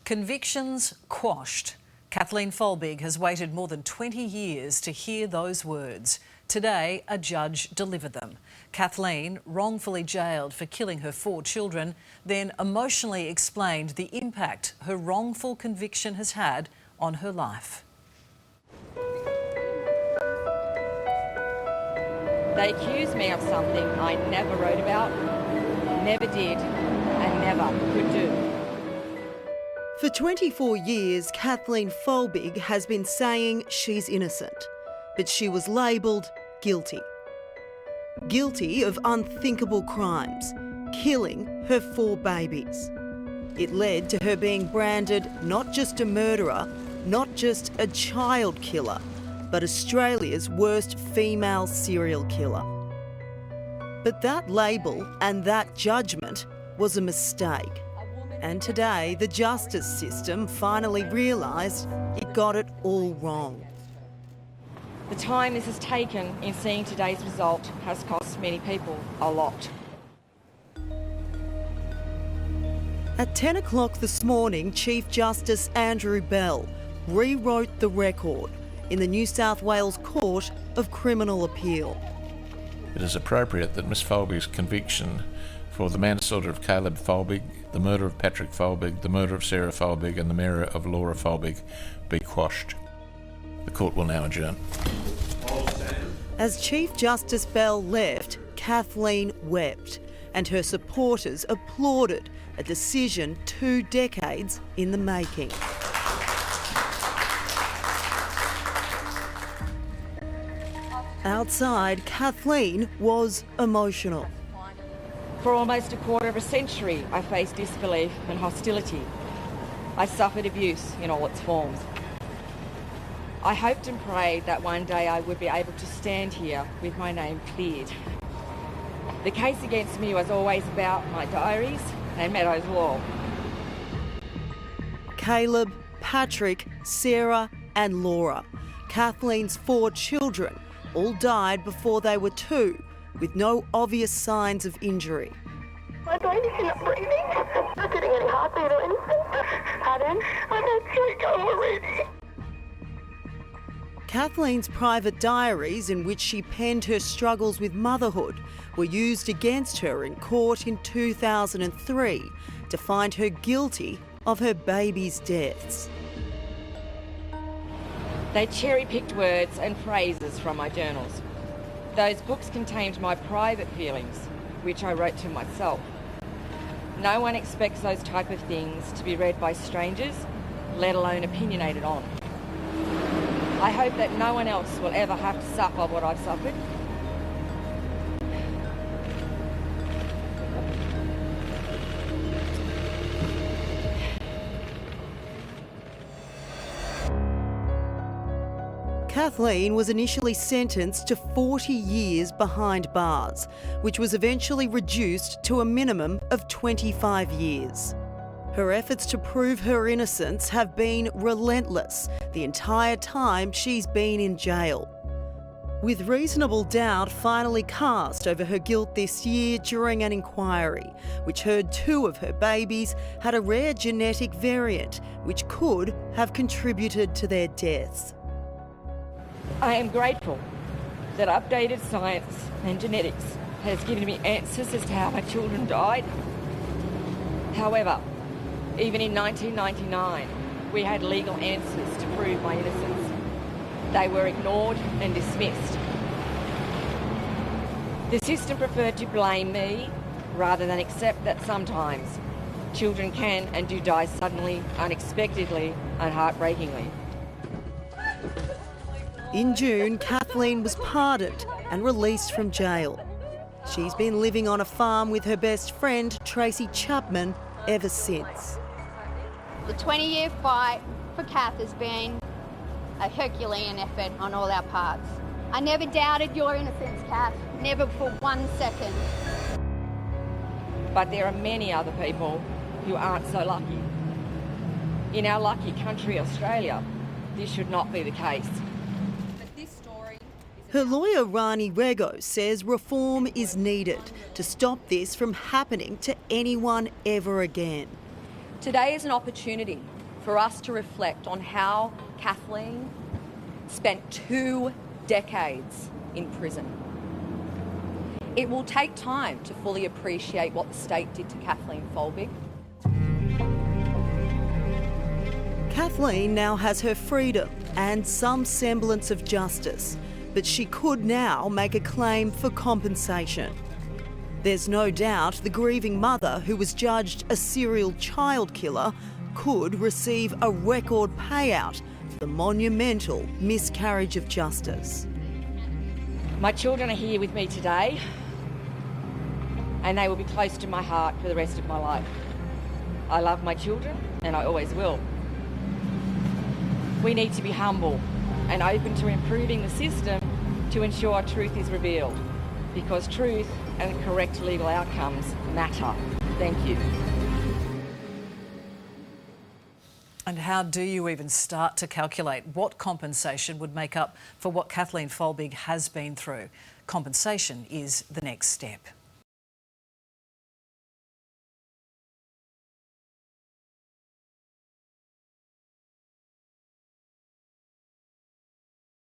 Convictions quashed. Kathleen Folbigg has waited more than 20 years to hear those words. Today, a judge delivered them. Kathleen, wrongfully jailed for killing her 4 children, then emotionally explained the impact her wrongful conviction has had on her life. They accused me of something I never wrote about, never did, and never could do. For 24 years, Kathleen Folbigg has been saying she's innocent, but she was labelled guilty. Guilty of unthinkable crimes, killing her 4 babies. It led to her being branded not just a murderer, not just a child killer, but Australia's worst female serial killer. But that label and that judgment was a mistake. And today, the justice system finally realised it got it all wrong. The time this has taken in seeing today's result has cost many people a lot. At 10 o'clock this morning, Chief Justice Andrew Bell rewrote the record in the New South Wales Court of Criminal Appeal. It is appropriate that Ms Folbigg's conviction for the manslaughter of Caleb Folbigg, the murder of Patrick Folbigg, the murder of Sarah Folbigg and the murder of Laura Folbigg be quashed. The court will now adjourn. As Chief Justice Bell left, Kathleen wept and her supporters applauded a decision 2 decades in the making. Outside, Kathleen was emotional. For almost a quarter of a century, I faced disbelief and hostility. I suffered abuse in all its forms. I hoped and prayed that one day I would be able to stand here with my name cleared. The case against me was always about my diaries and Meadows Law. Caleb, Patrick, Sarah and Laura, Kathleen's 4 children, all died before they were 2, with no obvious signs of injury. My baby's not breathing. Not getting any heartbeat or anything. Pardon? I've had 3 go already. Kathleen's private diaries, in which she penned her struggles with motherhood, were used against her in court in 2003 to find her guilty of her baby's deaths. They cherry-picked words and phrases from my journals. Those books contained my private feelings, which I wrote to myself. No one expects those type of things to be read by strangers, let alone opinionated on. I hope that no one else will ever have to suffer what I've suffered. Kathleen was initially sentenced to 40 years behind bars, which was eventually reduced to a minimum of 25 years. Her efforts to prove her innocence have been relentless the entire time she's been in jail. With reasonable doubt finally cast over her guilt this year during an inquiry, which heard 2 of her babies had a rare genetic variant which could have contributed to their deaths. I am grateful that updated science and genetics has given me answers as to how my children died. However, even in 1999, we had legal answers to prove my innocence. They were ignored and dismissed. The system preferred to blame me rather than accept that sometimes children can and do die suddenly, unexpectedly, and heartbreakingly. In June, Kathleen was pardoned and released from jail. She's been living on a farm with her best friend, Tracy Chapman, ever since. The 20-year fight for Kath has been a Herculean effort on all our parts. I never doubted your innocence, Kath, never for 1 second. But there are many other people who aren't so lucky. In our lucky country, Australia, this should not be the case. Her lawyer Rani Rego says reform is needed to stop this from happening to anyone ever again. Today is an opportunity for us to reflect on how Kathleen spent 2 decades in prison. It will take time to fully appreciate what the state did to Kathleen Folbigg. Kathleen now has her freedom and some semblance of justice, but she could now make a claim for compensation. There's no doubt the grieving mother, who was judged a serial child killer, could receive a record payout for the monumental miscarriage of justice. My children are here with me today, and they will be close to my heart for the rest of my life. I love my children, and I always will. We need to be humble and open to improving the system to ensure truth is revealed, because truth and correct legal outcomes matter. Thank you. And how do you even start to calculate what compensation would make up for what Kathleen Folbigg has been through? Compensation is the next step.